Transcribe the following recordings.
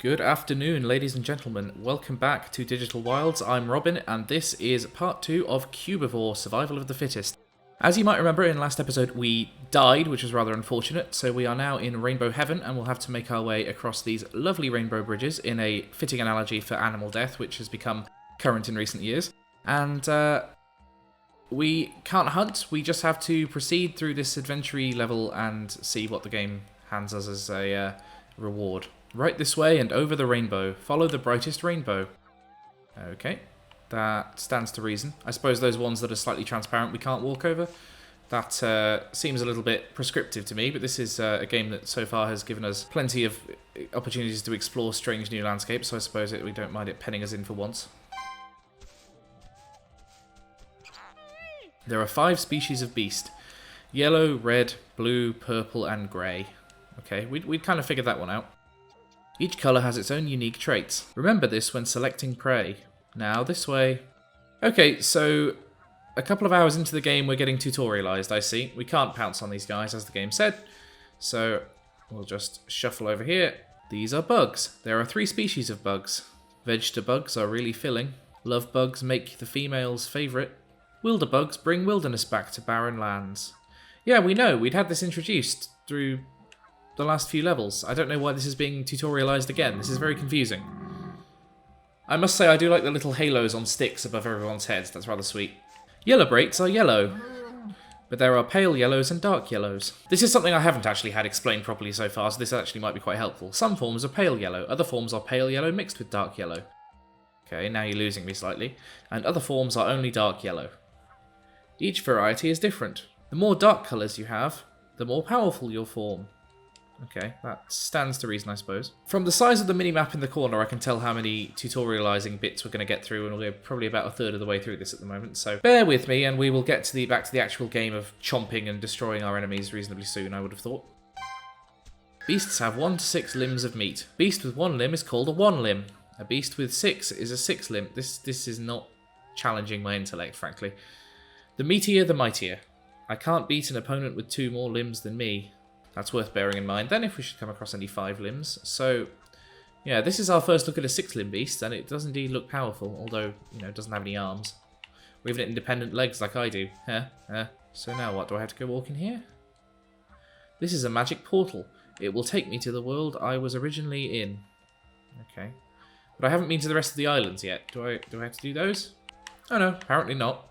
Good afternoon, ladies and gentlemen. Welcome back to Digital Wilds. I'm Robin, and this is part 2 of Cubivore, Survival of the Fittest. As you might remember, in last episode we died, which was rather unfortunate, so we are now in Rainbow Heaven, and we'll have to make our way across these lovely rainbow bridges in a fitting analogy for animal death, which has become current in recent years. And we can't hunt, we just have to proceed through this adventure level and see what the game hands us as a reward. Right this way and over the rainbow. Follow the brightest rainbow. Okay, that stands to reason. I suppose those ones that are slightly transparent we can't walk over. That seems a little bit prescriptive to me, but this is a game that so far has given us plenty of opportunities to explore strange new landscapes, so I suppose we don't mind it penning us in for once. There are 5 species of beast. Yellow, red, blue, purple, and grey. Okay, we'd kind of figured that one out. Each colour has its own unique traits. Remember this when selecting prey. Now this way. Okay, so a couple of hours into the game we're getting tutorialised, I see. We can't pounce on these guys, as the game said. So we'll just shuffle over here. These are bugs. There are 3 species of bugs. Vegetabugs are really filling. Love bugs make the female's favourite. Wilderbugs bring wilderness back to barren lands. Yeah, we know. We'd had this introduced through the last few levels. I don't know why this is being tutorialised again. This is very confusing. I must say I do like the little halos on sticks above everyone's heads. That's rather sweet. Yellow braits are yellow, but there are pale yellows and dark yellows. This is something I haven't actually had explained properly so far, so this actually might be quite helpful. Some forms are pale yellow, other forms are pale yellow mixed with dark yellow. Okay, now you're losing me slightly. And other forms are only dark yellow. Each variety is different. The more dark colours you have, the more powerful your form. Okay, that stands to reason, I suppose. From the size of the mini-map in the corner, I can tell how many tutorialising bits we're going to get through, and we're probably about a third of the way through this at the moment, so bear with me, and we will get to back to the actual game of chomping and destroying our enemies reasonably soon, I would have thought. Beasts have 1 to 6 limbs of meat. Beast with 1 limb is called a 1 limb. A beast with 6 is a 6 limb. This is not challenging my intellect, frankly. The meatier, the mightier. I can't beat an opponent with 2 more limbs than me. That's worth bearing in mind then if we should come across any 5 limbs. So, yeah, this is our first look at a 6-limb beast, and it does indeed look powerful, although, you know, it doesn't have any arms. Or even independent legs like I do. So now what? Do I have to go walk in here? This is a magic portal. It will take me to the world I was originally in. Okay. But I haven't been to the rest of the islands yet. Do I have to do those? Oh no, apparently not.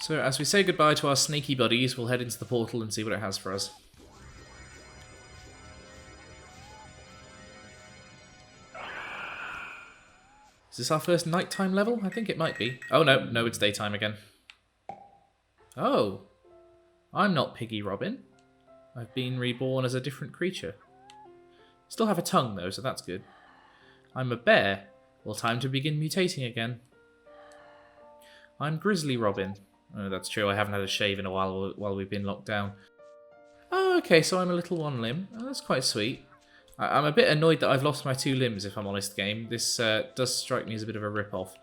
So as we say goodbye to our sneaky buddies, we'll head into the portal and see what it has for us. Is this our first nighttime level? I think it might be. Oh no, it's daytime again. Oh, I'm not Piggy Robin. I've been reborn as a different creature. Still have a tongue though, so that's good. I'm a bear. Well, time to begin mutating again. I'm Grizzly Robin. Oh, that's true, I haven't had a shave in a while we've been locked down. Oh, okay, so I'm a little 1 limb. Oh, that's quite sweet. I'm a bit annoyed that I've lost my 2 limbs, if I'm honest, game. This does strike me as a bit of a rip-off.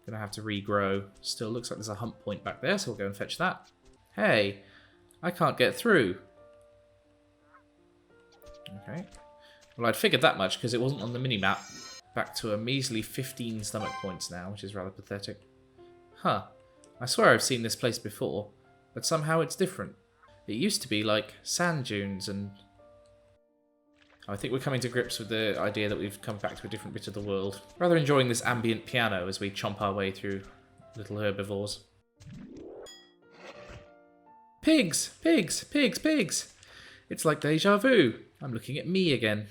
Gonna have to regrow. Still looks like there's a hump point back there, so we'll go and fetch that. Hey, I can't get through. Okay. Well, I'd figured that much, because it wasn't on the mini-map. Back to a measly 15 stomach points now, which is rather pathetic. Huh. I swear I've seen this place before, but somehow it's different. It used to be like sand dunes and... I think we're coming to grips with the idea that we've come back to a different bit of the world. Rather enjoying this ambient piano as we chomp our way through little herbivores. Pigs! Pigs! Pigs! Pigs! It's like deja vu. I'm looking at me again.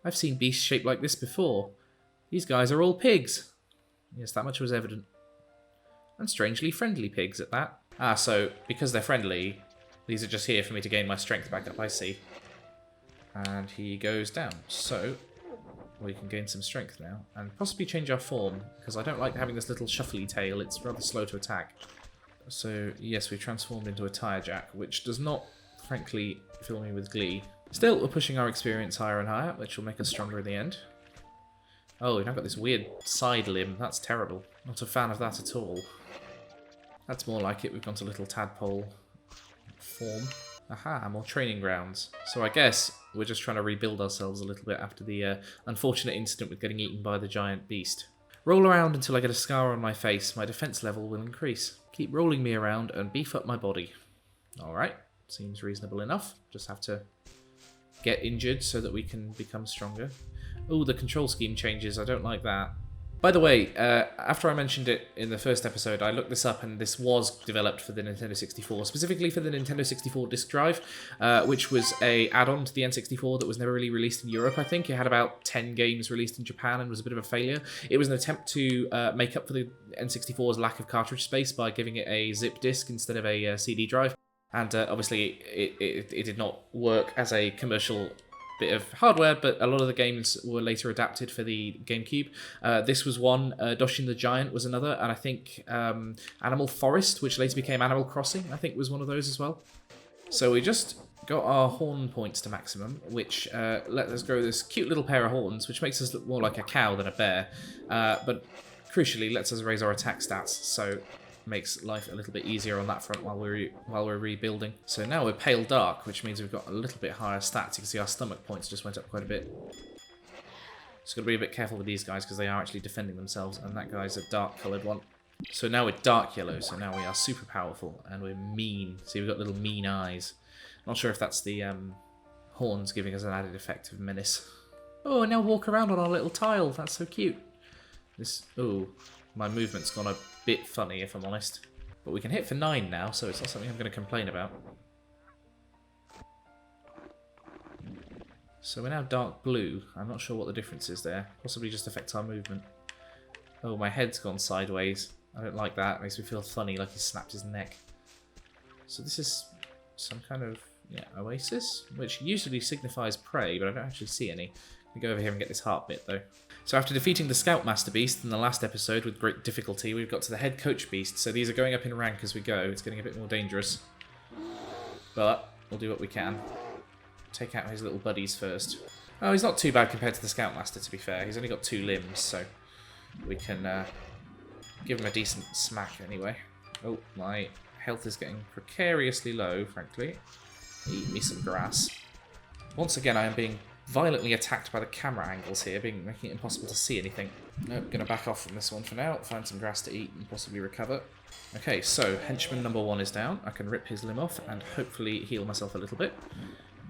I've seen beasts shaped like this before. These guys are all pigs. Yes, that much was evident. And strangely friendly pigs at that. Ah, so, because they're friendly, these are just here for me to gain my strength back up, I see. And he goes down. So, we can gain some strength now. And possibly change our form, because I don't like having this little shuffly tail. It's rather slow to attack. So, yes, we've transformed into a tire jack, which does not, frankly, fill me with glee. Still, we're pushing our experience higher and higher, which will make us stronger in the end. Oh, we've now got this weird side limb. That's terrible. Not a fan of that at all. That's more like it. We've gone to little tadpole form. Aha, more training grounds. So I guess we're just trying to rebuild ourselves a little bit after the unfortunate incident with getting eaten by the giant beast. Roll around until I get a scar on my face. My defense level will increase. Keep rolling me around and beef up my body. Alright, seems reasonable enough. Just have to get injured so that we can become stronger. Oh, the control scheme changes. I don't like that. By the way, after I mentioned it in the first episode, I looked this up and this was developed for the Nintendo 64, specifically for the Nintendo 64 disk drive, which was a add-on to the N64 that was never really released in Europe, I think. It had about 10 games released in Japan and was a bit of a failure. It was an attempt to make up for the N64's lack of cartridge space by giving it a zip disk instead of a CD drive. And obviously it did not work as a commercial bit of hardware, but a lot of the games were later adapted for the GameCube. This was one, Doshin the Giant was another, and I think Animal Forest, which later became Animal Crossing, I think was one of those as well. So we just got our horn points to maximum, which let us grow this cute little pair of horns, which makes us look more like a cow than a bear, but crucially lets us raise our attack stats, so makes life a little bit easier on that front while we're rebuilding. So now we're pale dark, which means we've got a little bit higher stats. You can see our stomach points just went up quite a bit. Just got to be a bit careful with these guys because they are actually defending themselves, and that guy's a dark coloured one. So now we're dark yellow, so now we are super powerful, and we're mean. See, we've got little mean eyes. Not sure if that's the horns giving us an added effect of menace. Oh, and now walk around on our little tile. That's so cute. Oh, my movement's gone a bit funny, if I'm honest. But we can hit for 9 now, so it's not something I'm going to complain about. So we're now dark blue. I'm not sure what the difference is there. Possibly just affects our movement. Oh, my head's gone sideways. I don't like that. It makes me feel funny, like he snapped his neck. So this is some kind of, yeah, oasis, which usually signifies prey, but I don't actually see any. We go over here and get this heart bit, though. So after defeating the Scoutmaster Beast in the last episode with great difficulty, we've got to the Head Coach Beast, so these are going up in rank as we go. It's getting a bit more dangerous. But we'll do what we can. Take out his little buddies first. Oh, he's not too bad compared to the Scoutmaster, to be fair. He's only got 2 limbs, so we can give him a decent smack anyway. Oh, my health is getting precariously low, frankly. Eat me some grass. Once again, I am being violently attacked by the camera angles here, making it impossible to see anything. Nope, gonna back off from this one for now, find some grass to eat and possibly recover. Okay, so henchman number 1 is down. I can rip his limb off and hopefully heal myself a little bit.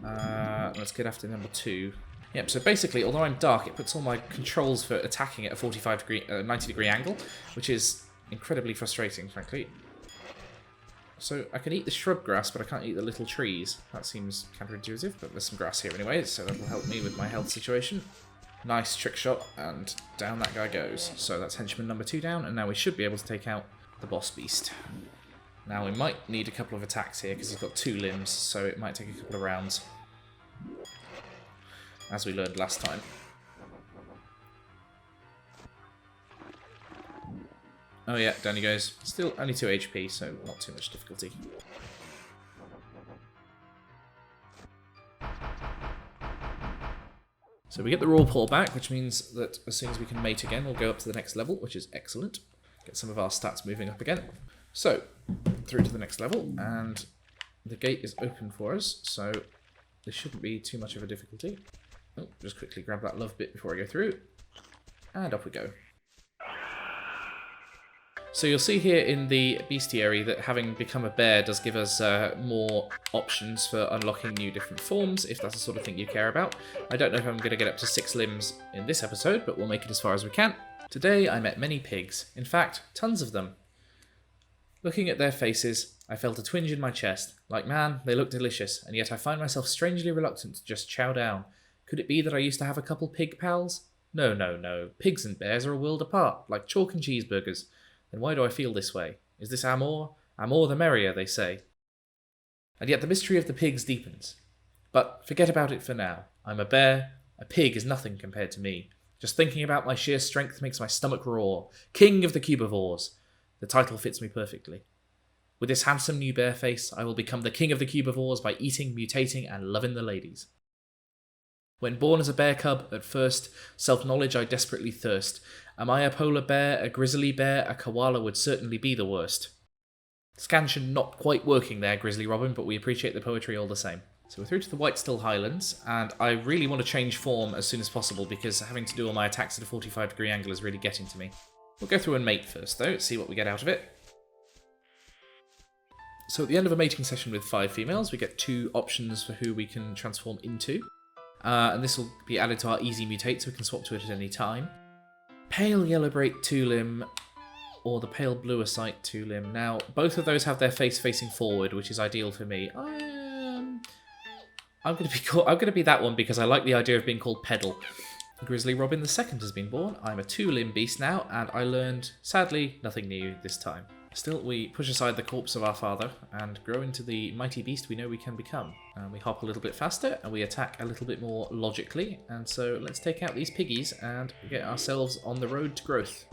Let's get after number 2. Yep, so basically, although I'm dark, it puts all my controls for attacking at a 90 degree angle, which is incredibly frustrating, frankly. So I can eat the shrub grass, but I can't eat the little trees. That seems counterintuitive, but there's some grass here anyway, so that will help me with my health situation. Nice trick shot, and down that guy goes. So that's henchman number 2 down, and now we should be able to take out the boss beast. Now we might need a couple of attacks here, because he's got 2 limbs, so it might take a couple of rounds. As we learned last time. Oh yeah, down he goes. Still only 2 HP, so not too much difficulty. So we get the raw paw back, which means that as soon as we can mate again, we'll go up to the next level, which is excellent. Get some of our stats moving up again. So, through to the next level, and the gate is open for us, so this shouldn't be too much of a difficulty. Oh, just quickly grab that love bit before I go through. And off we go. So you'll see here in the Bestiary that having become a bear does give us more options for unlocking new different forms, if that's the sort of thing you care about. I don't know if I'm going to get up to 6 limbs in this episode, but we'll make it as far as we can. Today I met many pigs. In fact, tons of them. Looking at their faces, I felt a twinge in my chest. Like, man, they look delicious, and yet I find myself strangely reluctant to just chow down. Could it be that I used to have a couple pig pals? No, no, no. Pigs and bears are a world apart, like chalk and cheeseburgers. Then why do I feel this way? Is this amour? Amour the merrier, they say. And yet the mystery of the pigs deepens. But forget about it for now. I'm a bear. A pig is nothing compared to me. Just thinking about my sheer strength makes my stomach roar. King of the Cubivores. The title fits me perfectly. With this handsome new bear face, I will become the king of the Cubivores by eating, mutating, and loving the ladies. When born as a bear cub, at first, self-knowledge I desperately thirst. Am I a polar bear, a grizzly bear, a koala would certainly be the worst. Scansion not quite working there, Grizzly Robin, but we appreciate the poetry all the same. So we're through to the White Highlands, and I really want to change form as soon as possible because having to do all my attacks at a 45-degree angle is really getting to me. We'll go through and mate first, though, see what we get out of it. So at the end of a mating session with 5 females, we get 2 options for who we can transform into. And this will be added to our easy mutate, so we can swap to it at any time. Pale Yellow Braid 2-limb, or the Pale Bluer Sight 2-limb. Now, both of those have their face facing forward, which is ideal for me. I'm going to be that one because I like the idea of being called Pedal. Grizzly Robin the second has been born. I'm a 2-limb beast now, and I learned, sadly, nothing new this time. Still, we push aside the corpse of our father and grow into the mighty beast we know we can become. We hop a little bit faster and we attack a little bit more logically. And so let's take out these piggies and get ourselves on the road to growth.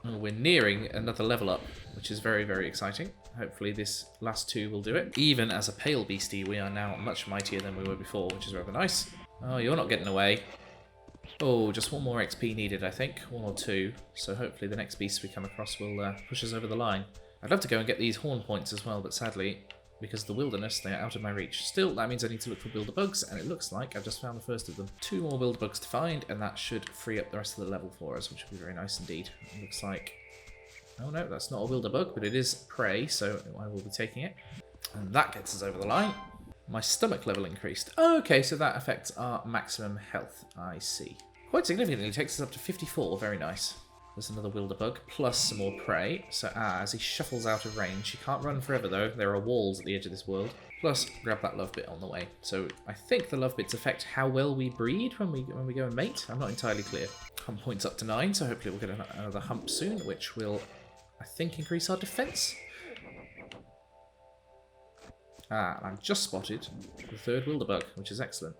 We're nearing another level up, which is very, very exciting. Hopefully this last 2 will do it. Even as a pale beastie, we are now much mightier than we were before, which is rather nice. Oh, you're not getting away. Oh, just 1 more XP needed, I think. 1 or 2. So hopefully the next beast we come across will push us over the line. I'd love to go and get these horn points as well, but sadly, because of the wilderness, they are out of my reach. Still, that means I need to look for wilder bugs, and it looks like I've just found the first of them. 2 more wilder bugs to find, and that should free up the rest of the level for us, which will be very nice indeed. It looks like... Oh no, that's not a wilder bug, but it is prey, so I will be taking it. And that gets us over the line. My stomach level increased. Oh, okay, so that affects our maximum health. I see. Quite significantly, it takes us up to 54. Very nice. There's another wilderbug, plus some more prey. So, as he shuffles out of range, he can't run forever though. There are walls at the edge of this world. Plus, grab that love bit on the way. So, I think the love bits affect how well we breed when we go and mate. I'm not entirely clear. Hump points up to 9, so hopefully we'll get another hump soon, which will, I think, increase our defense. And I've just spotted the 3rd wilderbug, which is excellent.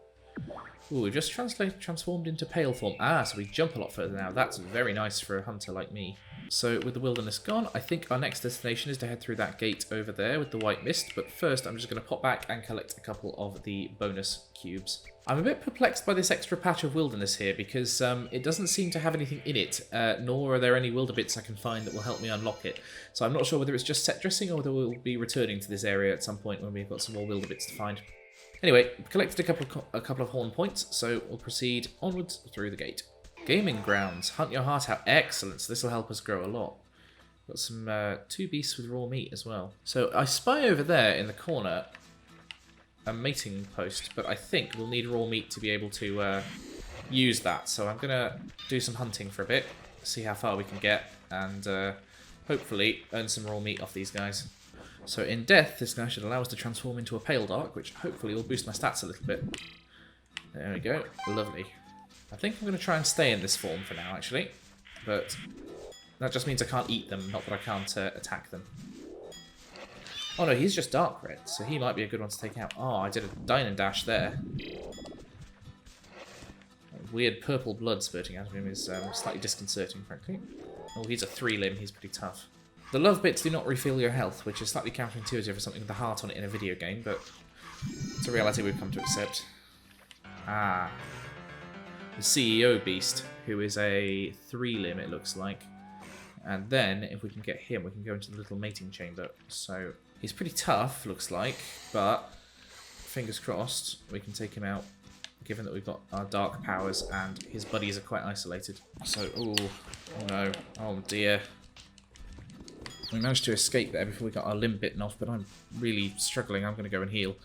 Ooh, we've just transformed into pale form. So we jump a lot further now. That's very nice for a hunter like me. So with the wilderness gone, I think our next destination is to head through that gate over there with the white mist. But first, I'm just going to pop back and collect a couple of the bonus cubes. I'm a bit perplexed by this extra patch of wilderness here because it doesn't seem to have anything in it, nor are there any wilder bits I can find that will help me unlock it. So I'm not sure whether it's just set dressing or whether we'll be returning to this area at some point when we've got some more wilder bits to find. Anyway, collected a couple of horn points, so we'll proceed onwards through the gate. Gaming grounds. Hunt your heart out. Excellent. So this will help us grow a lot. Got some 2 beasts with raw meat as well. So I spy over there in the corner a mating post, but I think we'll need raw meat to be able to use that. So I'm going to do some hunting for a bit, see how far we can get, and hopefully earn some raw meat off these guys. So in death, this guy should allow us to transform into a pale dark, which hopefully will boost my stats a little bit. There we go. Lovely. I think I'm going to try and stay in this form for now, actually. But that just means I can't eat them, not that I can't attack them. Oh no, he's just dark red, so he might be a good one to take out. Oh, I did a dine and dash there. Weird purple blood spurting out of him is slightly disconcerting, frankly. Oh, he's a 3-limb, he's pretty tough. The love bits do not refill your health, which is slightly counterintuitive for something with a heart on it in a video game, but it's a reality we've come to accept. The CEO beast, who is a 3-limb, it looks like. And then, if we can get him, we can go into the little mating chamber. So, he's pretty tough, looks like, but fingers crossed, we can take him out, given that we've got our dark powers and his buddies are quite isolated. So, oh no, oh dear. We managed to escape there before we got our limb bitten off, but I'm really struggling. I'm going to go and heal.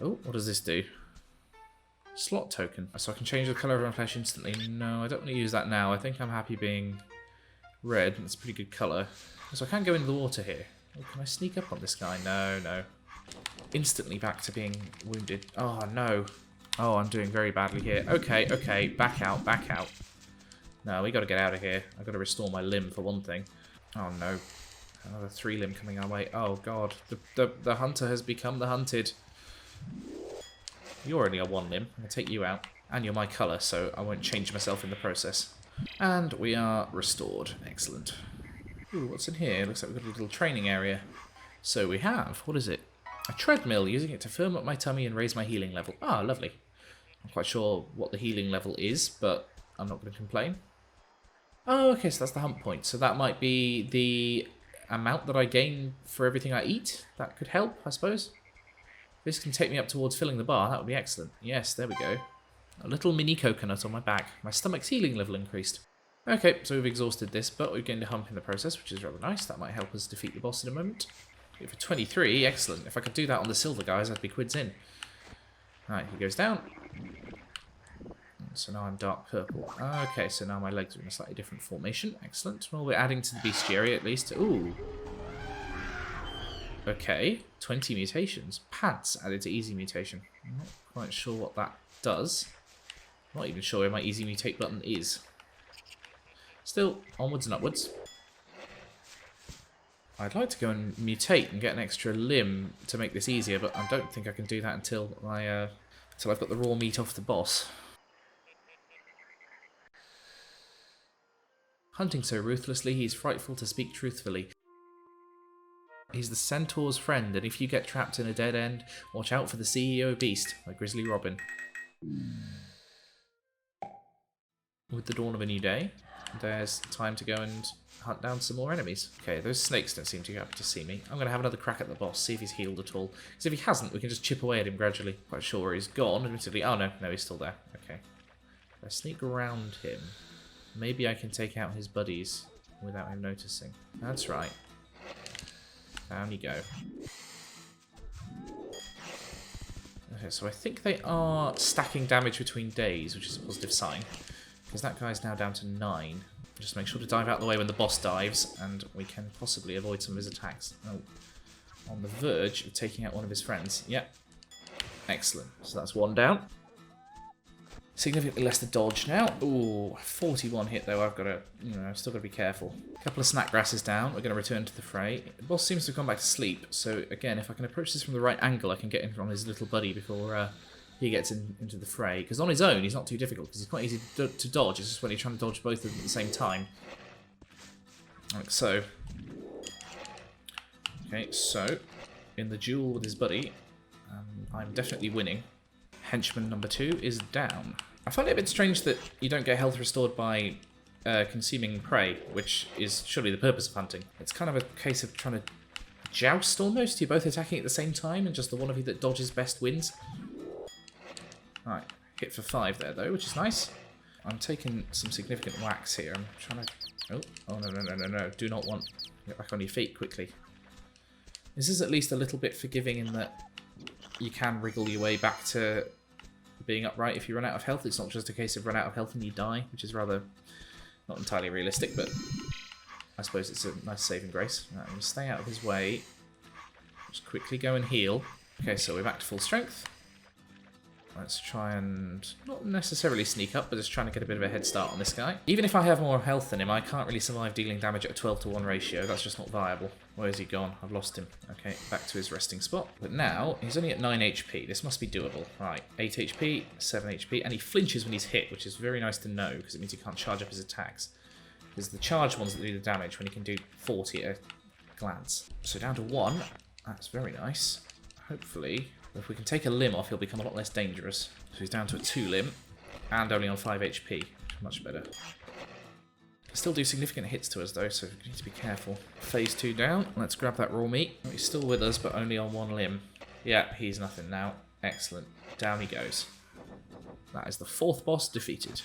Oh, what does this do? Slot token. So I can change the colour of my flesh instantly. No, I don't want to use that now. I think I'm happy being red. That's a pretty good colour. So I can't go into the water here. Oh, can I sneak up on this guy? No, no. Instantly back to being wounded. Oh, no. Oh, I'm doing very badly here. Okay, okay. Back out, back out. No, we got to get out of here. I've got to restore my limb for one thing. Oh, no. Another 3-limb coming our way. Oh, God. The hunter has become the hunted. You're only a 1-limb. I'm going to take you out. And you're my colour, so I won't change myself in the process. And we are restored. Excellent. Ooh, what's in here? Looks like we've got a little training area. So we have, what is it? A treadmill, using it to firm up my tummy and raise my healing level. Ah, lovely. I'm quite sure what the healing level is, but I'm not going to complain. Oh, okay, so that's the hump point. So that might be the amount that I gain for everything I eat. That could help, I suppose. This can take me up towards filling the bar. That would be excellent. Yes, there we go. A little mini coconut on my back. My stomach's healing level increased. Okay, so we've exhausted this, but we've gained a hump in the process, which is rather nice. That might help us defeat the boss in a moment. For 23, excellent. If I could do that on the silver guys, I'd be quids in. Right, he goes down. So now I'm dark purple. Okay, so now my legs are in a slightly different formation. Excellent. Well, we're adding to the bestiary at least. Ooh. Okay, 20 mutations. Pants added to easy mutation. I'm not quite sure what that does. I'm not even sure where my easy mutate button is. Still, onwards and upwards. I'd like to go and mutate and get an extra limb to make this easier, but I don't think I can do that until I've got the raw meat off the boss. Hunting so ruthlessly, he's frightful to speak truthfully. He's the centaur's friend, and if you get trapped in a dead end, watch out for the CEO beast, by Grizzly Robin. With the dawn of a new day, there's time to go and hunt down some more enemies. Okay, those snakes don't seem too happy to see me. I'm going to have another crack at the boss, see if he's healed at all. Because if he hasn't, we can just chip away at him gradually. Quite sure where he's gone, admittedly. Oh, no, he's still there. Okay. If I sneak around him, maybe I can take out his buddies without him noticing. That's right. Down you go. Okay, so I think they are stacking damage between days, which is a positive sign. Because that guy's now down to 9. Just make sure to dive out the way when the boss dives, and we can possibly avoid some of his attacks. Oh, on the verge of taking out one of his friends. Yep. Excellent. So that's one down. Significantly less to dodge now. Ooh, 41 hit though. I've got to, I've still got to be careful. A couple of snack grasses down. We're going to return to the fray. The boss seems to have gone back to sleep. So again, if I can approach this from the right angle, I can get in on his little buddy before he gets into the fray. Because on his own, he's not too difficult, because he's quite easy to dodge. It's just when you're trying to dodge both of them at the same time. Like so. Okay, so, in the duel with his buddy, I'm definitely winning. Henchman number 2 is down. I find it a bit strange that you don't get health restored by consuming prey, which is surely the purpose of hunting. It's kind of a case of trying to joust almost. You're both attacking at the same time, and just the one of you that dodges best wins. Right, hit for 5 there though, which is nice. I'm taking some significant whacks here. I'm trying to... Oh, no. Do not want... Get back on your feet quickly. This is at least a little bit forgiving in that you can wriggle your way back to being upright if you run out of health. It's not just a case of run out of health and you die, which is rather not entirely realistic, but I suppose it's a nice saving grace. Right, I'm going to stay out of his way. Just quickly go and heal. Okay, so we're back to full strength. Let's try and not necessarily sneak up, but just trying to get a bit of a head start on this guy. Even if I have more health than him, I can't really survive dealing damage at a 12-to-1 ratio. That's just not viable. Where's he gone? I've lost him. Okay, back to his resting spot. But now, he's only at 9 HP. This must be doable. Right, 8 HP, 7 HP, and he flinches when he's hit, which is very nice to know, because it means he can't charge up his attacks. There's the charged ones that do the damage when he can do 40 at a glance. So down to 1. That's very nice. Hopefully... if we can take a limb off, he'll become a lot less dangerous. So he's down to a 2 limb, and only on 5 HP. Much better. Still do significant hits to us though, so we need to be careful. Phase 2 down. Let's grab that raw meat. He's still with us, but only on 1 limb. Yeah, he's nothing now. Excellent. Down he goes. That is the 4th boss defeated.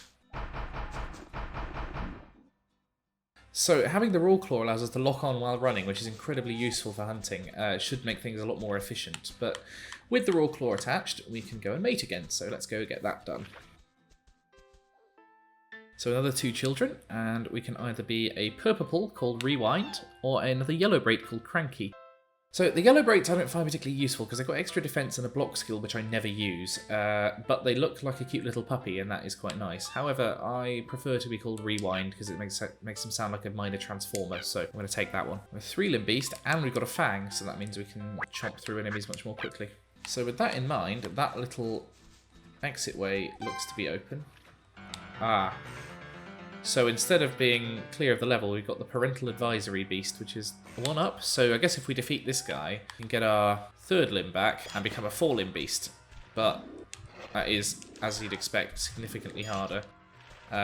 So, having the raw claw allows us to lock on while running, which is incredibly useful for hunting. It should make things a lot more efficient. But with the raw claw attached, we can go and mate again. So let's go get that done. So another 2 children, and we can either be a purple called Rewind, or another yellow brait called Cranky. So the yellow braits I don't find particularly useful because they've got extra defense and a block skill which I never use, but they look like a cute little puppy and that is quite nice. However, I prefer to be called Rewind because it makes them sound like a minor transformer, so I'm going to take that one. We're a 3-limb beast and we've got a fang, so that means we can chomp through enemies much more quickly. So with that in mind, that little exit way looks to be open. Ah. So instead of being clear of the level, we've got the Parental Advisory Beast, which is 1 up. So I guess if we defeat this guy, we can get our 3rd limb back and become a 4-limb beast. But that is, as you'd expect, significantly harder.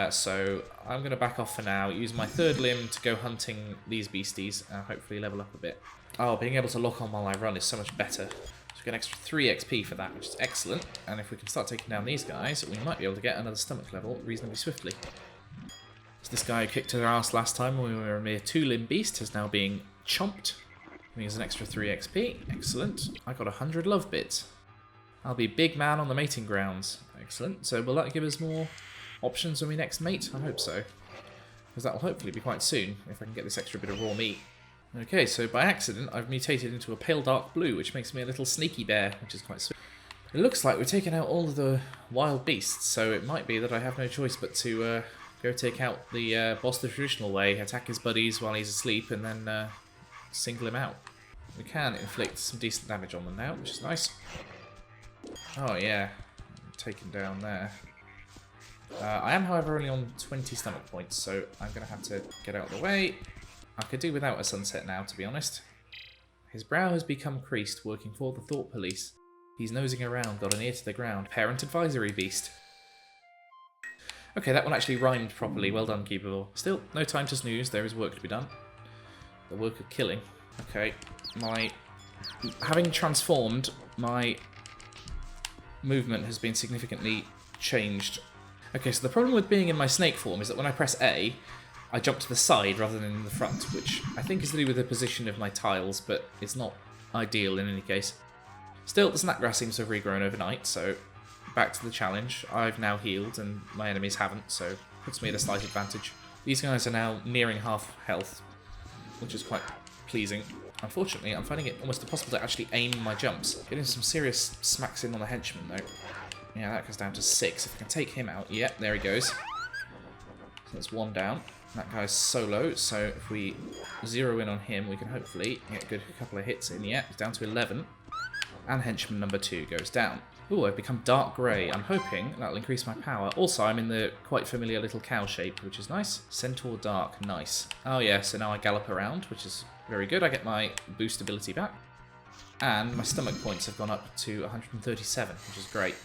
So I'm going to back off for now, use my third limb to go hunting these beasties, and hopefully level up a bit. Oh, being able to lock on while I run is so much better. So we get an extra 3 XP for that, which is excellent. And if we can start taking down these guys, we might be able to get another stomach level reasonably swiftly. So this guy who kicked our ass last time when we were a mere 2-limb beast is now being chomped. Giving us an extra 3 XP. Excellent. I got 100 love bits. I'll be big man on the mating grounds. Excellent. So will that give us more options when we next mate? I hope so. Because that will hopefully be quite soon, if I can get this extra bit of raw meat. Okay, so by accident, I've mutated into a pale dark blue, which makes me a little sneaky bear, which is quite sweet. It looks like we're taking out all of the wild beasts, so it might be that I have no choice but to go take out the boss the traditional way, attack his buddies while he's asleep, and then single him out. We can inflict some decent damage on them now, which is nice. Oh yeah, taken down there. I am, however, only on 20 stomach points, so I'm going to have to get out of the way. I could do without a sunset now, to be honest. His brow has become creased, working for the Thought Police. He's nosing around, got an ear to the ground. Parent advisory beast. Okay, that one actually rhymed properly. Well done, Cubivore. Still, no time to snooze. There is work to be done. The work of killing. Okay, having transformed, my movement has been significantly changed. Okay, so the problem with being in my snake form is that when I press A, I jump to the side rather than in the front, which I think is to do with the position of my tiles, but it's not ideal in any case. Still, the snapgrass seems to have regrown overnight, so back to the challenge. I've now healed, and my enemies haven't, so puts me at a slight advantage. These guys are now nearing half health, which is quite pleasing. Unfortunately, I'm finding it almost impossible to actually aim my jumps. Getting some serious smacks in on the henchman, though. Yeah, that goes down to 6. If I can take him out, yeah, there he goes. So that's 1 down. That guy's solo, so if we zero in on him, we can hopefully get a good couple of hits in. Yeah, it's down to 11. And henchman number 2 goes down. Ooh, I've become dark grey. I'm hoping that'll increase my power. Also, I'm in the quite familiar little cow shape, which is nice. Centaur dark, nice. Oh yeah, so now I gallop around, which is very good. I get my boost ability back. And my stomach points have gone up to 137, which is great.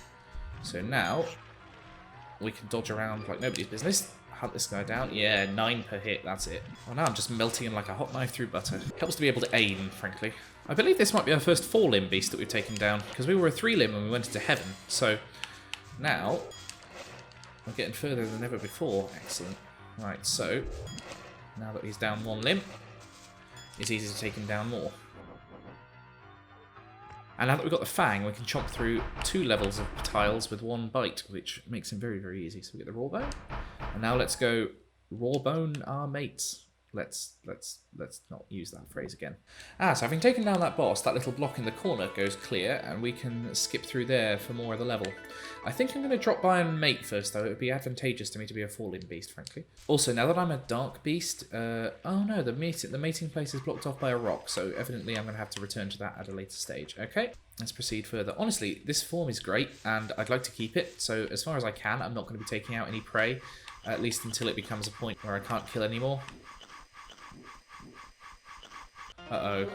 So now, we can dodge around like nobody's business. Hunt this guy down. Yeah, 9 per hit, that's it. Well, now I'm just melting him like a hot knife through butter. Helps to be able to aim, frankly. I believe this might be our first 4-limb beast that we've taken down, because we were a 3-limb when we went into heaven. So, now, we're getting further than ever before. Excellent. Right, so, now that he's down 1 limb, it's easy to take him down more. And now that we've got the fang, we can chomp through 2 levels of tiles with 1 bite, which makes him very, very easy. So we get the raw bone. And now let's go raw bone our mates. Let's not use that phrase again. So having taken down that boss, that little block in the corner goes clear, and we can skip through there for more of the level. I think I'm going to drop by and mate first, though. It would be advantageous to me to be a 4-limb beast, frankly. Also, now that I'm a dark beast, oh no, the mating place is blocked off by a rock, so evidently I'm going to have to return to that at a later stage. Okay, let's proceed further. Honestly, this form is great, and I'd like to keep it, so as far as I can, I'm not going to be taking out any prey, at least until it becomes a point where I can't kill anymore. Uh-oh.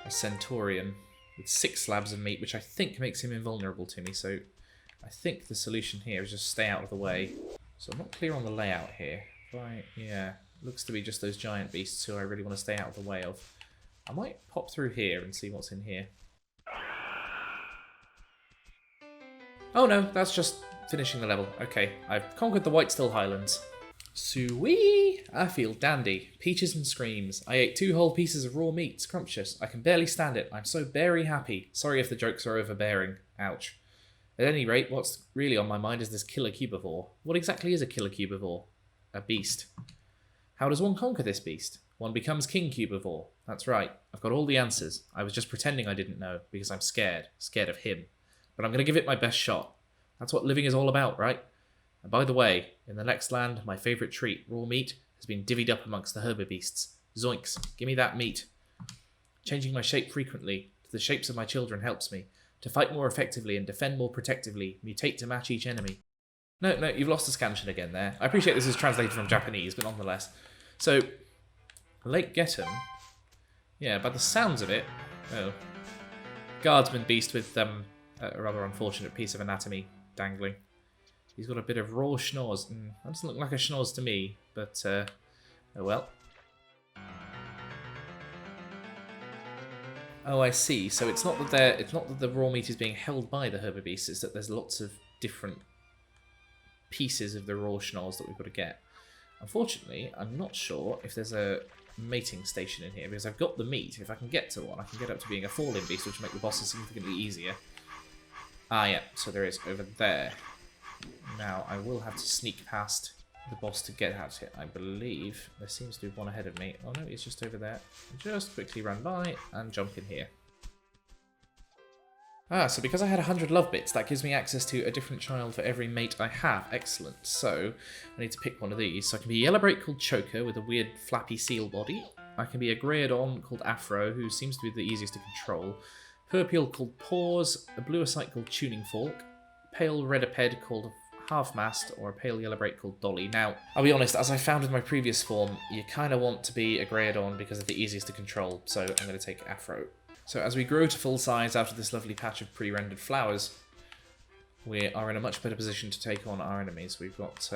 A Centaurian with 6 slabs of meat, which I think makes him invulnerable to me, so I think the solution here is just stay out of the way. So I'm not clear on the layout here. Right, yeah. Looks to be just those giant beasts who I really want to stay out of the way of. I might pop through here and see what's in here. Oh no, that's just finishing the level. Okay, I've conquered the White Highlands. Sweet! I feel dandy. Peaches and screams. I ate 2 whole pieces of raw meat. Scrumptious. I can barely stand it. I'm so very happy. Sorry if the jokes are overbearing. Ouch. At any rate, what's really on my mind is this killer Cubivore. What exactly is a killer Cubivore? A beast. How does one conquer this beast? One becomes King Cubivore. That's right. I've got all the answers. I was just pretending I didn't know, because I'm scared. Scared of him. But I'm going to give it my best shot. That's what living is all about, right? And by the way, in the next land, my favourite treat, raw meat, has been divvied up amongst the herbibeasts. Zoinks, give me that meat. Changing my shape frequently to the shapes of my children helps me. To fight more effectively and defend more protectively, mutate to match each enemy. No, you've lost the scansion again there. I appreciate this is translated from Japanese, but nonetheless. So, Lake Get'em. Yeah, by the sounds of it... Oh. Guardsman beast with a rather unfortunate piece of anatomy dangling. He's got a bit of raw schnoz. That doesn't look like a schnoz to me, but oh well. Oh, I see. So it's not that the raw meat is being held by the herbibeast, it's that there's lots of different pieces of the raw schnoz that we've got to get. Unfortunately, I'm not sure if there's a mating station in here, because I've got the meat. If I can get to one, I can get up to being a falling beast, which will make the bosses significantly easier. Ah, yeah, so there is over there. Now, I will have to sneak past the boss to get out here. I believe there seems to be one ahead of me. Oh no, he's just over there. Just quickly run by and jump in here. Ah, so because I had 100 love bits, that gives me access to a different child for every mate I have. Excellent. So, I need to pick one of these. So I can be a yellow-brake called Choker with a weird flappy seal body. I can be a Greydon called Afro, who seems to be the easiest to control. Purple called Paws, a bluer-sight called Tuning Fork, pale redoped called Half-Mast, or a pale yellow-brake called Dolly. Now, I'll be honest, as I found with my previous form, you kind of want to be a Greydon because they're the easiest to control, so I'm going to take Afro. So as we grow to full size out of this lovely patch of pre-rendered flowers, we are in a much better position to take on our enemies. We've got,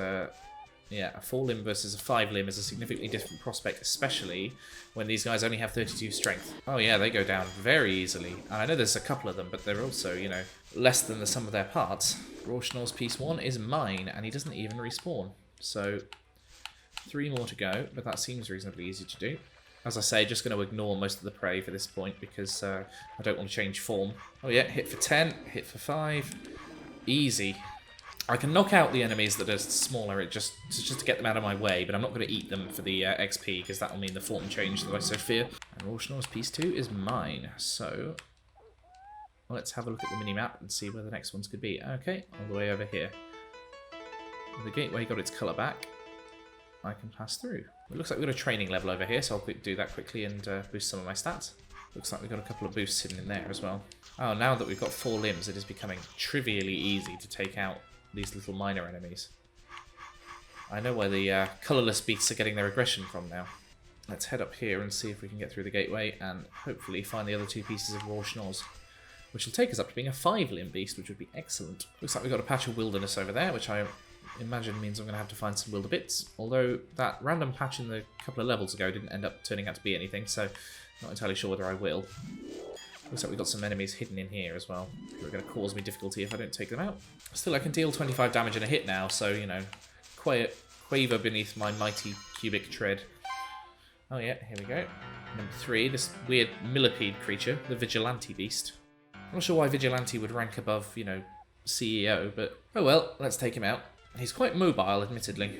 yeah, a 4-limb versus a 5-limb is a significantly different prospect, especially when these guys only have 32 strength. Oh yeah, they go down very easily. And I know there's a couple of them, but they're also, you know, less than the sum of their parts. Rorschnor's Piece 1 is mine, and he doesn't even respawn. So, 3 more to go, but that seems reasonably easy to do. As I say, just going to ignore most of the prey for this point because I don't want to change form. Oh yeah, hit for 10, hit for 5. Easy. I can knock out the enemies that are smaller just to get them out of my way, but I'm not going to eat them for the XP because that will mean the form change that I so fear. And Rorschnor's Piece 2 is mine, so let's have a look at the mini-map and see where the next ones could be. Okay, all the way over here. The gateway got its colour back. I can pass through. It looks like we've got a training level over here, so I'll do that quickly and boost some of my stats. Looks like we've got a couple of boosts hidden in there as well. Oh, now that we've got 4 limbs, it is becoming trivially easy to take out these little minor enemies. I know where the colourless beasts are getting their aggression from now. Let's head up here and see if we can get through the gateway and hopefully find the other 2 pieces of raw schnoz, which will take us up to being a 5-limb beast, which would be excellent. Looks like we've got a patch of wilderness over there, which I imagine means I'm going to have to find some wilder bits, although that random patch in the couple of levels ago didn't end up turning out to be anything, so not entirely sure whether I will. Looks like we've got some enemies hidden in here as well, who are going to cause me difficulty if I don't take them out. Still, I can deal 25 damage in a hit now, so, you know, quaver beneath my mighty cubic tread. Oh yeah, here we go. Number 3, this weird millipede creature, the Vigilante Beast. I'm not sure why Vigilante would rank above, you know, CEO, but oh well, let's take him out. He's quite mobile, admittedly.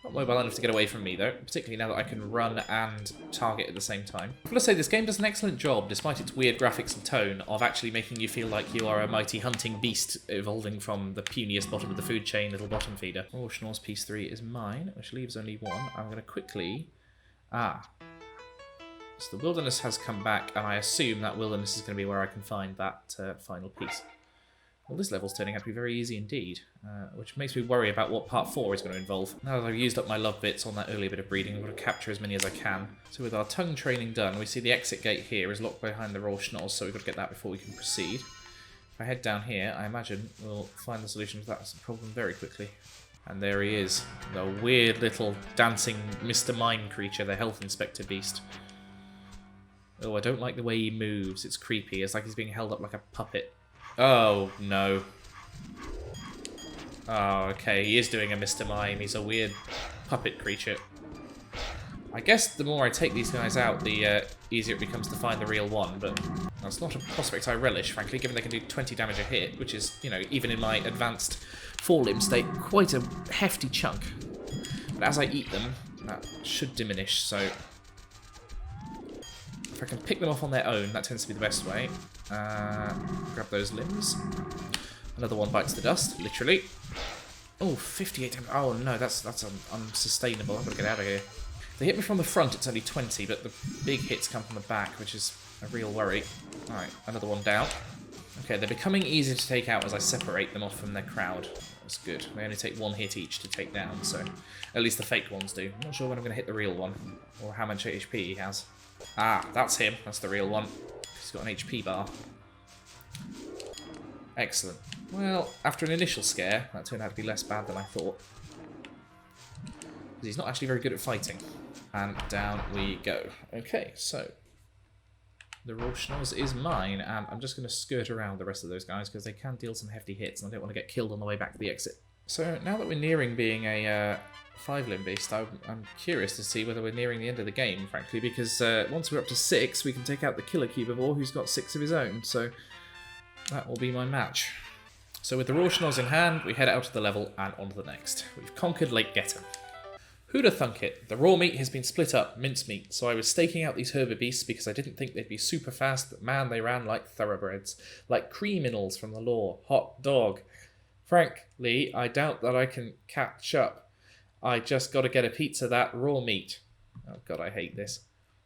Not mobile enough to get away from me, though, particularly now that I can run and target at the same time. I've got to say, this game does an excellent job, despite its weird graphics and tone, of actually making you feel like you are a mighty hunting beast evolving from the puniest bottom of the food chain little bottom feeder. Oh, Schnorr's Piece 3 is mine, which leaves only 1. I'm going to quickly... So the wilderness has come back, and I assume that wilderness is going to be where I can find that final piece. Well, this level's turning out to be very easy indeed, which makes me worry about what part 4 is going to involve. Now that I've used up my love bits on that earlier bit of breeding, I'm going to capture as many as I can. So with our tongue training done, we see the exit gate here is locked behind the raw schnoz, so we've got to get that before we can proceed. If I head down here, I imagine we'll find the solution to that problem very quickly. And there he is, the weird little dancing Mr. Mime creature, the Health Inspector Beast. Oh, I don't like the way he moves. It's creepy. It's like he's being held up like a puppet. Oh, no. Oh, okay. He is doing a Mr. Mime. He's a weird puppet creature. I guess the more I take these guys out, the easier it becomes to find the real one, but that's not a prospect I relish, frankly, given they can do 20 damage a hit, which is, you know, even in my advanced 4-limb state, quite a hefty chunk. But as I eat them, that should diminish, so... if I can pick them off on their own, that tends to be the best way. Grab those limbs. Another one bites the dust, literally. Oh, 58 damage. Oh no, that's unsustainable. I've got to get out of here. If they hit me from the front, it's only 20, but the big hits come from the back, which is a real worry. Alright, another one down. Okay, they're becoming easier to take out as I separate them off from their crowd. That's good. They only take 1 hit each to take down, so at least the fake ones do. I'm not sure when I'm going to hit the real one, or how much HP he has. Ah, that's him. That's the real one. He's got an HP bar. Excellent. Well, after an initial scare, that turned out to be less bad than I thought. Because he's not actually very good at fighting. And down we go. Okay, so the Rorschnoz is mine, and I'm just going to skirt around the rest of those guys because they can deal some hefty hits, and I don't want to get killed on the way back to the exit. So now that we're nearing being a 5-limb beast, I'm curious to see whether we're nearing the end of the game, frankly, because once we're up to 6, we can take out the killer Cubivore, who's got 6 of his own, so that will be my match. So with the Rorschnoz in hand, we head out of the level and on to the next. We've conquered Lake Getter. Who'da thunk it? The raw meat has been split up, mincemeat, so I was staking out these herber beasts because I didn't think they'd be super fast, but man, they ran like thoroughbreds, like criminals from the law. Hot dog. Frankly, I doubt that I can catch up. I just gotta get a pizza that raw meat. Oh god, I hate this.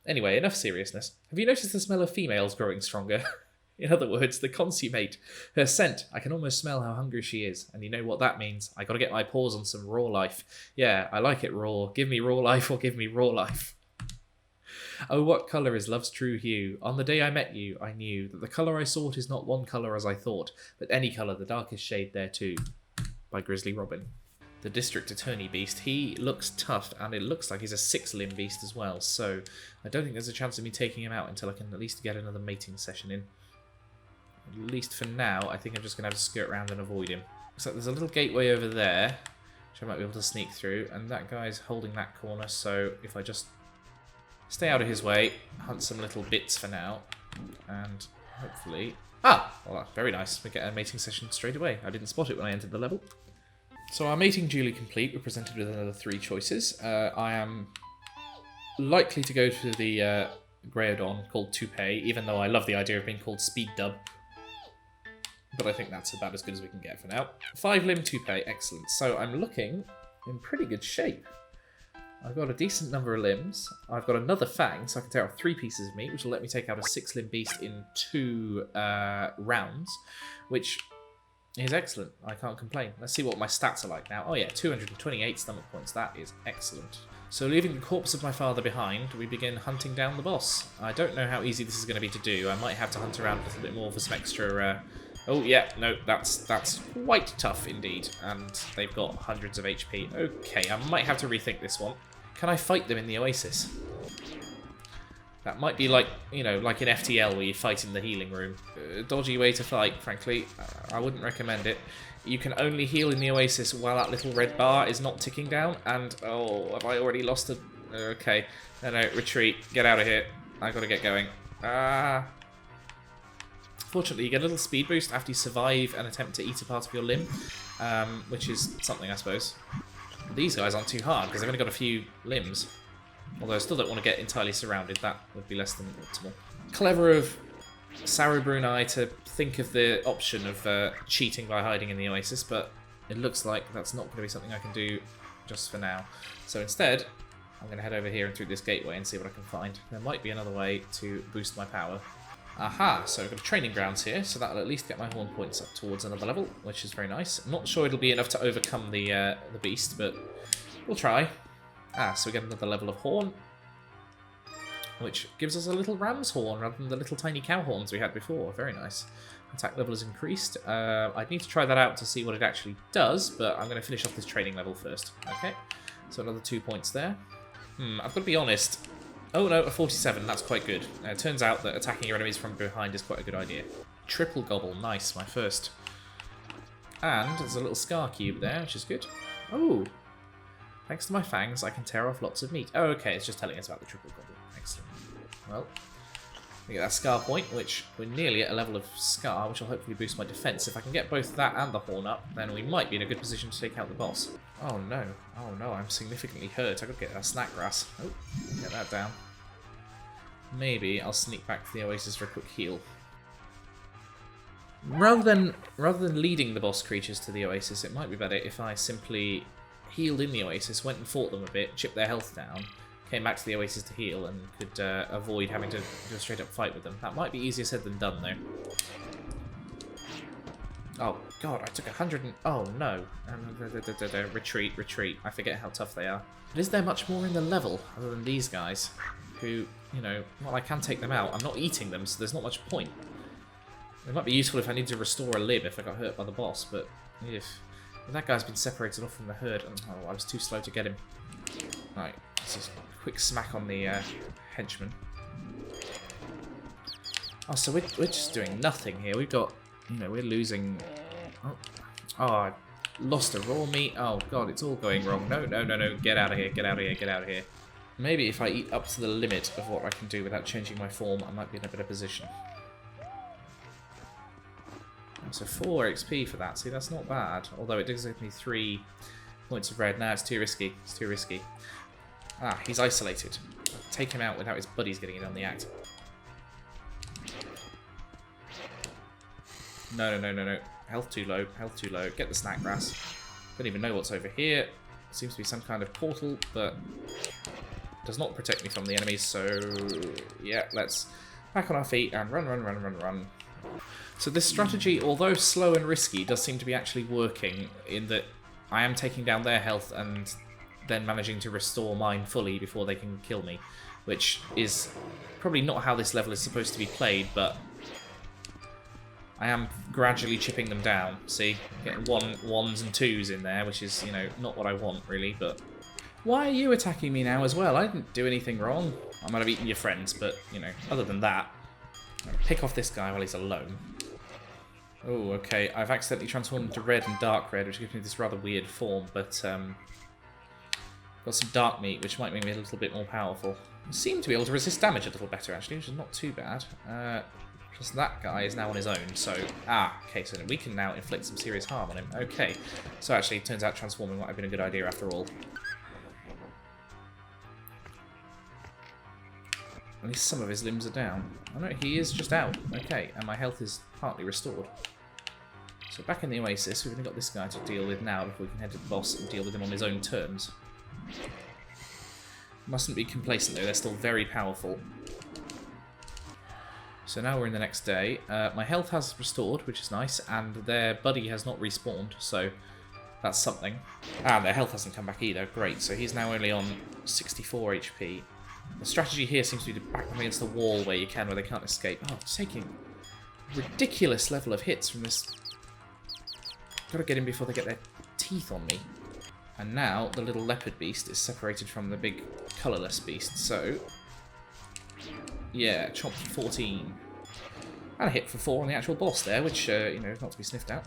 Anyway, enough seriousness. Have you noticed the smell of females growing stronger? In other words, the consummate. Her scent, I can almost smell how hungry she is. And you know what that means. I gotta get my paws on some raw life. Yeah, I like it raw. Give me raw life or give me raw life. Oh, what colour is love's true hue? On the day I met you, I knew that the colour I sought is not one colour as I thought, but any colour, the darkest shade there too. By Grizzly Robin. The district attorney beast, he looks tough, and it looks like he's a 6-limb beast as well, so I don't think there's a chance of me taking him out until I can at least get another mating session in. At least for now, I think I'm just going to have to skirt around and avoid him. Looks like there's a little gateway over there, which I might be able to sneak through, and that guy's holding that corner, so if I just stay out of his way, hunt some little bits for now, and hopefully... Ah! Well, that's very nice. We get a mating session straight away. I didn't spot it when I entered the level. So our mating duly complete. We're presented with another 3 choices. I am likely to go to the Greodon called Toupee, even though I love the idea of being called Speed Dub. But I think that's about as good as we can get for now. 5-limb Toupee, excellent. So I'm looking in pretty good shape. I've got a decent number of limbs. I've got another fang, so I can take out 3 pieces of meat, which will let me take out a 6-limb beast in 2 rounds, which is excellent. I can't complain. Let's see what my stats are like now. Oh yeah, 228 stomach points. That is excellent. So leaving the corpse of my father behind, we begin hunting down the boss. I don't know how easy this is going to be to do. I might have to hunt around a little bit more for some extra... Oh yeah, no, that's quite tough indeed. And they've got hundreds of HP. Okay, I might have to rethink this one. Can I fight them in the Oasis? That might be like, you know, like in FTL where you fight in the healing room. Dodgy way to fight, frankly. I wouldn't recommend it. You can only heal in the Oasis while that little red bar is not ticking down. And, oh, have I already lost a... Okay. No, retreat. Get out of here. I've got to get going. Fortunately, you get a little speed boost after you survive an attempt to eat a part of your limb, which is something, I suppose. These guys aren't too hard, because they've only got a few limbs. Although I still don't want to get entirely surrounded. That would be less than optimal. Clever of Sauerbrunei to think of the option of cheating by hiding in the Oasis, but it looks like that's not going to be something I can do just for now. So instead, I'm going to head over here and through this gateway and see what I can find. There might be another way to boost my power. Aha, so I've got training grounds here, so that'll at least get my horn points up towards another level, which is very nice. I'm not sure it'll be enough to overcome the beast, but we'll try. So we get another level of horn, which gives us a little ram's horn rather than the little tiny cow horns we had before. Very nice. Attack level is increased. I'd need to try that out to see what it actually does, but I'm going to finish off this training level first. Okay, so another 2 points there. I've got to be honest. Oh no, a 47, that's quite good. It turns out that attacking your enemies from behind is quite a good idea. Triple gobble, nice, my first. And there's a little scar cube there, which is good. Oh, thanks to my fangs, I can tear off lots of meat. Oh, okay, it's just telling us about the triple gobble. Excellent. Well, we get that scar point, which we're nearly at a level of scar, which will hopefully boost my defense. If I can get both that and the horn up, then we might be in a good position to take out the boss. Oh no, I'm significantly hurt. I could get a snack grass. Oh, get that down. Maybe I'll sneak back to the Oasis for a quick heal. Rather than leading the boss creatures to the Oasis, it might be better if I simply healed in the Oasis, went and fought them a bit, chipped their health down, came back to the Oasis to heal, and could avoid having to do a straight-up fight with them. That might be easier said than done, though. Oh, God, I took 100 and... Oh, no. Retreat. I forget how tough they are. But is there much more in the level, other than these guys, who, you know... Well, I can take them out. I'm not eating them, so there's not much point. It might be useful if I need to restore a limb if I got hurt by the boss, but if that guy's been separated off from the herd, oh, I was too slow to get him. Right, this is a quick smack on the henchman. Oh, so we're just doing nothing here. We've got, you know, we're losing. Oh, I lost a raw meat. Oh god, it's all going wrong. No, no, no, no! Get out of here! Get out of here! Get out of here! Maybe if I eat up to the limit of what I can do without changing my form, I might be in a better position. So 4 XP for that. See, that's not bad. Although it does give me 3 points of red. Now it's too risky. It's too risky. Ah, he's isolated. Take him out without his buddies getting in on the act. No, no, no, no, no. Health too low. Health too low. Get the snack grass. Don't even know what's over here. Seems to be some kind of portal, but does not protect me from the enemies. So, yeah, let's back on our feet and run, run, run, run, run. So this strategy, although slow and risky, does seem to be actually working in that I am taking down their health and then managing to restore mine fully before they can kill me, which is probably not how this level is supposed to be played, but I am gradually chipping them down. See, getting 1s and 2s in there, which is, you know, not what I want really, but why are you attacking me now as well? I didn't do anything wrong. I might have eaten your friends, but, you know, other than that, I'm going to pick off this guy while he's alone. Oh, okay. I've accidentally transformed into red and dark red, which gives me this rather weird form, but got some dark meat, which might make me a little bit more powerful. I seem to be able to resist damage a little better, actually, which is not too bad. Just that guy is now on his own, so... Ah, okay, so we can now inflict some serious harm on him. Okay. So actually, it turns out transforming might have been a good idea after all. At least some of his limbs are down. Oh no, he is just out. Okay, and my health is partly restored. So back in the Oasis, we've only got this guy to deal with now before we can head to the boss and deal with him on his own terms. Mustn't be complacent though, they're still very powerful. So now we're in the next day. My health has restored, which is nice, and their buddy has not respawned, so that's something. And their health hasn't come back either, great. So he's now only on 64 HP. The strategy here seems to be to back them against the wall where you can, where they can't escape. Oh, it's taking a ridiculous level of hits from this. Gotta get in before they get their teeth on me. And now the little leopard beast is separated from the big colourless beast, so... Yeah, chopped 14. And a hit for 4 on the actual boss there, which, you know, is not to be sniffed at.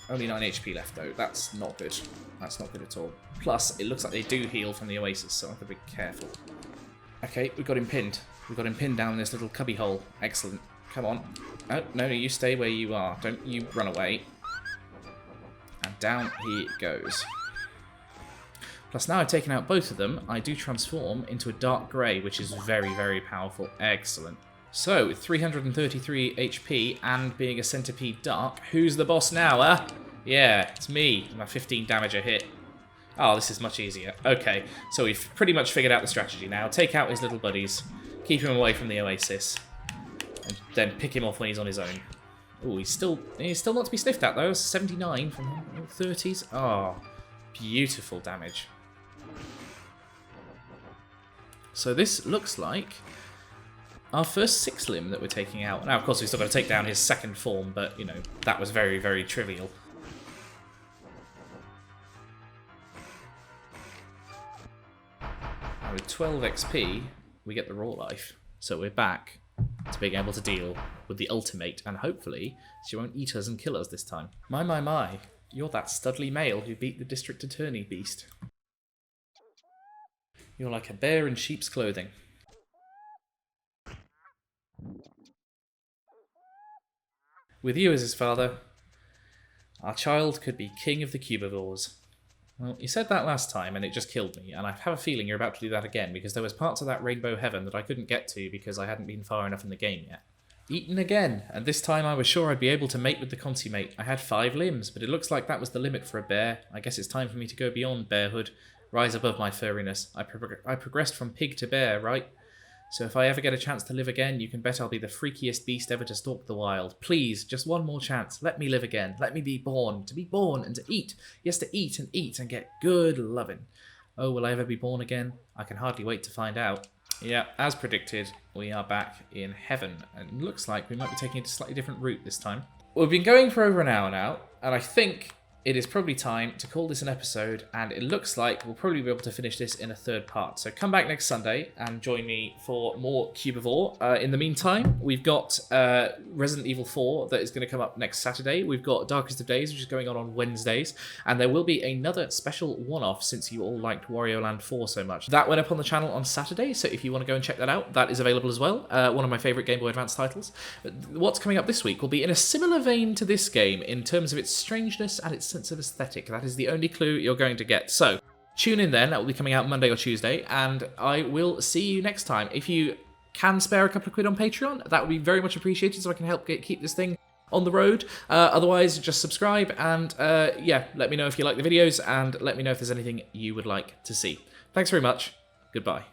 Only 9 HP left, though. That's not good. That's not good at all. Plus, it looks like they do heal from the Oasis, so I have to be careful. Okay, we've got him pinned. We've got him pinned down in this little cubby hole. Excellent. Come on. Oh, no, you stay where you are. Don't you run away. And down he goes. Plus, now I've taken out both of them, I do transform into a dark grey, which is very, very powerful. Excellent. So, with 333 HP and being a centipede dark, who's the boss now, huh? Yeah, it's me. My 15 damage a hit. Oh, this is much easier. Okay, so we've pretty much figured out the strategy now. Take out his little buddies, keep him away from the Oasis, and then pick him off when he's on his own. Oh, he's still not to be sniffed at, though. 79 from 30s. Oh, beautiful damage. So this looks like our first 6 limb that we're taking out. Now, of course, we've still got to take down his second form, but, you know, that was very, very trivial. Now, with 12 XP, we get the raw life. So we're back to being able to deal with the ultimate, and hopefully she won't eat us and kill us this time. My, you're that studly male who beat the district attorney beast. You're like a bear in sheep's clothing. With you as his father, our child could be king of the Cubivores. Well, you said that last time and it just killed me, and I have a feeling you're about to do that again because there was parts of that rainbow heaven that I couldn't get to because I hadn't been far enough in the game yet. Eaten again, and this time I was sure I'd be able to mate with the consummate. I had 5 limbs, but it looks like that was the limit for a bear. I guess it's time for me to go beyond bearhood. Rise above my furriness. I progressed from pig to bear, right? So if I ever get a chance to live again, you can bet I'll be the freakiest beast ever to stalk the wild. Please, just one more chance. Let me live again. Let me be born. To be born and to eat. Yes, to eat and get good loving. Oh, will I ever be born again? I can hardly wait to find out. Yeah, as predicted, we are back in heaven, and it looks like we might be taking a slightly different route this time. We've been going for over an hour now, and I think it is probably time to call this an episode, and it looks like we'll probably be able to finish this in a third part. So come back next Sunday and join me for more Cubivore. In the meantime, we've got Resident Evil 4 that is going to come up next Saturday. We've got Darkest of Days, which is going on Wednesdays, and there will be another special one-off since you all liked Wario Land 4 so much. That went up on the channel on Saturday, so if you want to go and check that out, that is available as well. One of my favourite Game Boy Advance titles. What's coming up this week will be in a similar vein to this game in terms of its strangeness and its sense of aesthetic. That is the only clue you're going to get. So tune in then. That will be coming out Monday or Tuesday, and I will see you next time. If you can spare a couple of quid on Patreon, that would be very much appreciated so I can help keep this thing on the road. Otherwise, just subscribe and yeah, let me know if you like the videos and let me know if there's anything you would like to see. Thanks very much. Goodbye.